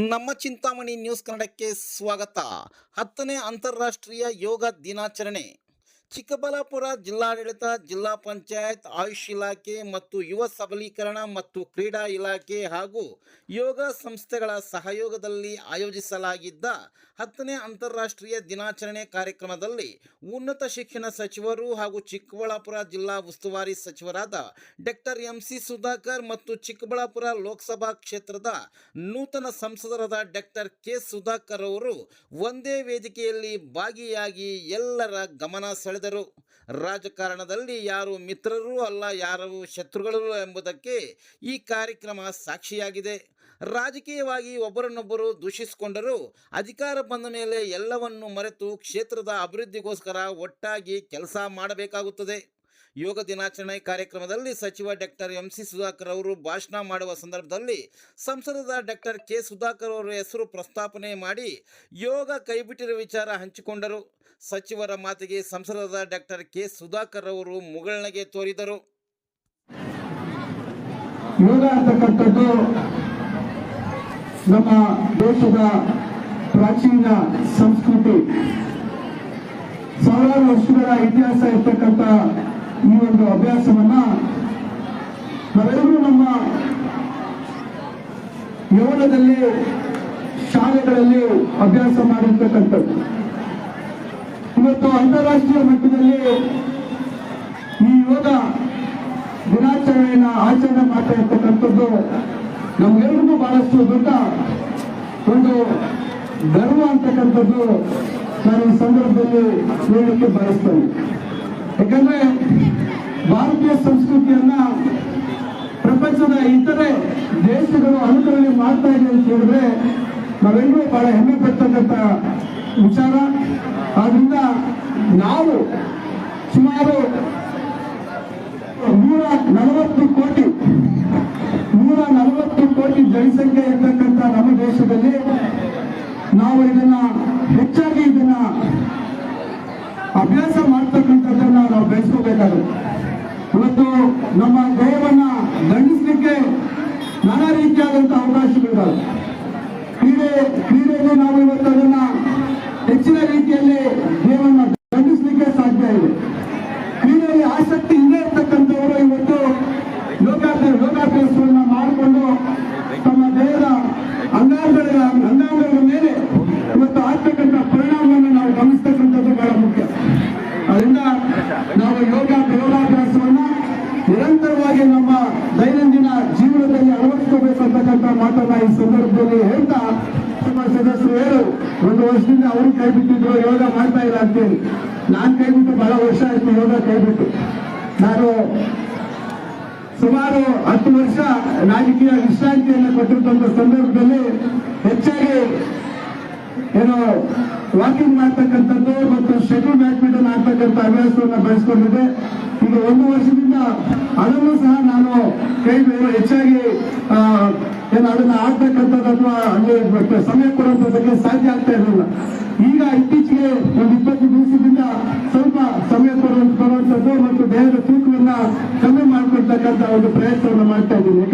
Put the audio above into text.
ನಮ್ಮ ಚಿಂತಾಮಣಿ ನ್ಯೂಸ್ ಕನ್ನಡಕ್ಕೆ ಸ್ವಾಗತ. 10ನೇ ಅಂತಾರಾಷ್ಟ್ರೀಯ ಯೋಗ ದಿನಾಚರಣೆ ಚಿಕ್ಕಬಳ್ಳಾಪುರ ಜಿಲ್ಲಾಡಳಿತ, ಜಿಲ್ಲಾ ಪಂಚಾಯತ್, ಆಯುಷ್ ಇಲಾಖೆ ಮತ್ತು ಯುವ ಸಬಲೀಕರಣ ಮತ್ತು ಕ್ರೀಡಾ ಇಲಾಖೆ ಹಾಗೂ ಯೋಗ ಸಂಸ್ಥೆಗಳ ಸಹಯೋಗದಲ್ಲಿ ಆಯೋಜಿಸಲಾಗಿದ್ದ 10ನೇ ಅಂತಾರಾಷ್ಟ್ರೀಯ ದಿನಾಚರಣೆ ಕಾರ್ಯಕ್ರಮದಲ್ಲಿ ಉನ್ನತ ಶಿಕ್ಷಣ ಸಚಿವರು ಹಾಗೂ ಚಿಕ್ಕಬಳ್ಳಾಪುರ ಜಿಲ್ಲಾ ಉಸ್ತುವಾರಿ ಸಚಿವರಾದ ಡಾಕ್ಟರ್ ಎಂ.ಸಿ. ಸುಧಾಕರ್ ಮತ್ತು ಚಿಕ್ಕಬಳ್ಳಾಪುರ ಲೋಕಸಭಾ ಕ್ಷೇತ್ರದ ನೂತನ ಸಂಸದರಾದ ಡಾಕ್ಟರ್ ಕೆ. ಸುಧಾಕರ್ ಅವರು ಒಂದೇ ವೇದಿಕೆಯಲ್ಲಿ ಭಾಗಿಯಾಗಿ ಎಲ್ಲರ ಗಮನ ಸೆಳೆದರು. ರಾಜಕಾರಣದಲ್ಲಿ ಯಾರು ಮಿತ್ರರೂ ಅಲ್ಲ, ಯಾರು ಶತ್ರುಗಳು ಎಂಬುದಕ್ಕೆ ಈ ಕಾರ್ಯಕ್ರಮ ಸಾಕ್ಷಿಯಾಗಿದೆ. ರಾಜಕೀಯವಾಗಿ ಒಬ್ಬರನ್ನೊಬ್ಬರು ದೂಷಿಸಿಕೊಂಡರೂ ಅಧಿಕಾರ ಬಂದ ಮೇಲೆ ಎಲ್ಲವನ್ನು ಮರೆತು ಕ್ಷೇತ್ರದ ಅಭಿವೃದ್ಧಿಗೋಸ್ಕರ ಒಟ್ಟಾಗಿ ಕೆಲಸ ಮಾಡಬೇಕಾಗುತ್ತದೆ. ಯೋಗ ದಿನಾಚರಣೆ ಕಾರ್ಯಕ್ರಮದಲ್ಲಿ ಸಚಿವ ಡಾಕ್ಟರ್ ಎಂ.ಸಿ. ಸುಧಾಕರ್ ಅವರು ಭಾಷಣ ಮಾಡುವ ಸಂದರ್ಭದಲ್ಲಿ ಸಂಸದರಾದ ಡಾಕ್ಟರ್ ಕೆ. ಸುಧಾಕರ್ ಅವರ ಹೆಸರು ಪ್ರಸ್ತಾಪನೆ ಮಾಡಿ ಯೋಗ ಕೈಬಿಟ್ಟಿರುವ ವಿಚಾರ ಹಂಚಿಕೊಂಡರು. ಸಚಿವರ ಮಾತಿಗೆ ಸಂಸದರಾದ ಡಾಕ್ಟರ್ ಕೆ. ಸುಧಾಕರ್ ಅವರು ಮುಗುಳ್ನಗೆ ತೋರಿದರು. ಯೋಗ ಅಂತಕ್ಕಂಥದ್ದು ನಮ್ಮ ದೇಶದ ಪ್ರಾಚೀನ ಸಂಸ್ಕೃತಿ, ಸಾವಿರಾರು ವರ್ಷಗಳ ಇತಿಹಾಸ ಇರ್ತಕ್ಕಂಥ ಈ ಒಂದು ಅಭ್ಯಾಸವನ್ನ ನಾವೆಲ್ಲರೂ ನಮ್ಮ ಯೌವನದಲ್ಲಿ ಶಾಲೆಗಳಲ್ಲಿ ಅಭ್ಯಾಸ ಮಾಡಿರ್ತಕ್ಕಂಥದ್ದು. ಇವತ್ತು ಅಂತಾರಾಷ್ಟ್ರೀಯ ಮಟ್ಟದಲ್ಲಿ ಈ ಯೋಗ ದಿನಾಚರಣೆಯನ್ನು ಆಚರಣೆ ಮಾಡ್ತಾ ಇರ್ತಕ್ಕಂಥದ್ದು ನಮ್ಗೆಲ್ಲರಿಗೂ ಬಹಳಷ್ಟು ದೊಡ್ಡ ಒಂದು ಗರ್ವ ಅಂತಕ್ಕಂಥದ್ದು ನಾನು ಈ ಸಂದರ್ಭದಲ್ಲಿ ಹೇಳಲಿಕ್ಕೆ ಬಯಸ್ತೇನೆ. ಯಾಕಂದ್ರೆ ಭಾರತೀಯ ಸಂಸ್ಕೃತಿಯನ್ನ ಪ್ರಪಂಚದ ಇತರೆ ದೇಶಗಳು ಅನುಕರಣೆ ಮಾಡ್ತಾ ಇದೆ ಅಂತ ಹೇಳಿದ್ರೆ ನಾವೆಲ್ಲರೂ ಬಹಳ ಹೆಮ್ಮೆ ಪಡ್ತಕ್ಕಂಥ ವಿಚಾರ. ಆದ್ರಿಂದ ನಾವು ಸುಮಾರು 140 ಕೋಟಿ ಜನಸಂಖ್ಯೆ ಇರ್ತಕ್ಕಂಥ ನಮ್ಮ ದೇಶದಲ್ಲಿ ನಾವು ಹೆಚ್ಚಾಗಿ ಅಭ್ಯಾಸ ಮಾಡ್ತಕ್ಕಂಥದ್ದನ್ನ ನಾವು ಬೆಳೆಸ್ಕೋಬೇಕಾಗುತ್ತೆ. ಇವತ್ತು ನಮ್ಮ ದೇಹವನ್ನ ದಂಡಿಸಲಿಕ್ಕೆ ನಾನಾ ರೀತಿಯಾದಂತಹ ಅವಕಾಶಗಳಿದ್ದಾವೆ. ಕ್ರೀಡೆಯಲ್ಲಿ ನಾವು ಇವತ್ತು ಅದನ್ನ ಹೆಚ್ಚಿನ ರೀತಿಯಲ್ಲಿ ದೇಹವನ್ನ ದಂಡಿಸಲಿಕ್ಕೆ ಸಾಧ್ಯ ಇದೆ. ಕ್ರೀಡೆಯಲ್ಲಿ ಆಸಕ್ತಿ ಇಲ್ಲೇ ಇರ್ತಕ್ಕಂಥವರು ಇವತ್ತು ಯೋಗಾಭ್ಯಾಸವನ್ನ ಮಾಡಿಕೊಂಡು ತಮ್ಮ ದೇಹದ ಅಂಗಾಂಗಗಳ ಮೇಲೆ ಇವತ್ತು ಆಗ್ತಕ್ಕಂಥ ಪರಿಣಾಮವನ್ನು ನಾವು ಗಮನಿಸ್ತಕ್ಕಂಥದ್ದು ಬಹಳ ಮುಖ್ಯ. ಅದರಿಂದ ನಾವು ಯೋಗಾಭ್ಯಾಸವನ್ನ ನಿರಂತರವಾಗಿ ನಮ್ಮ ದೈನಂದಿನ ಜೀವನದಲ್ಲಿ ಅಳವಡಿಸಿಕೋಬೇಕು ಅಂತಕ್ಕಂಥ ಮಾತನ್ನ ಈ ಸಂದರ್ಭದಲ್ಲಿ ಹೇಳ್ತಾ, ನಮ್ಮ ಸದಸ್ಯರು ಹೇಳು 1 ವರ್ಷದಿಂದ ಅವರು ಕೈ ಬಿಟ್ಟಿದ್ರು, ಯೋಗ ಮಾಡ್ತಾ ಇಲ್ಲ ಅಂತೇಳಿ. ನಾನು ಕೈ ಬಿಟ್ಟು ಬಹಳ ವರ್ಷ ಆಯ್ತು ಯೋಗ ಕೈ ಬಿಟ್ಟು. ನಾನು ಸುಮಾರು 10 ವರ್ಷ ರಾಜಕೀಯ ವಿಶ್ರಾಂತಿಯನ್ನು ಕೊಟ್ಟಿರ್ತಕ್ಕಂಥ ಸಂದರ್ಭದಲ್ಲಿ ಹೆಚ್ಚಾಗಿ ವಾಕಿಂಗ್ ಮಾಡ್ತಕ್ಕಂಥದ್ದು ಮತ್ತು ಶಟಲ್ ಬ್ಯಾಡ್ಮಿಂಟನ್ ಆಡ್ತಕ್ಕಂಥ ಹವ್ಯಾಸವನ್ನು ಬೆಳೆಸ್ಕೊಂಡಿದ್ದೆ. ಈಗ 1 ವರ್ಷದಿಂದ ಅದನ್ನು ಸಹ ನಾನು ಕೈ ಹೆಚ್ಚಾಗಿ ಅದನ್ನ ಆಡ್ತಕ್ಕಂಥದ್ದು ಅಥವಾ ಅಲ್ಲಿ ಸಮಯ ಕೊಡುವಂಥದ್ದಕ್ಕೆ ಸಾಧ್ಯ ಆಗ್ತಾ ಇರಲಿಲ್ಲ. ಈಗ ಇತ್ತೀಚೆಗೆ ಒಂದು 20 ದಿವಸದಿಂದ ಸ್ವಲ್ಪ ಸಮಯ ಕೊಡುವಂಥದ್ದು ಮತ್ತು ದೇಹದ ತೂಕವನ್ನ ಕಮ್ಮಿ ಮಾಡ್ಕೊಳ್ತಕ್ಕಂಥ ಒಂದು ಪ್ರಯತ್ನವನ್ನು ಮಾಡ್ತಾ ಇದ್ದೀನಿ.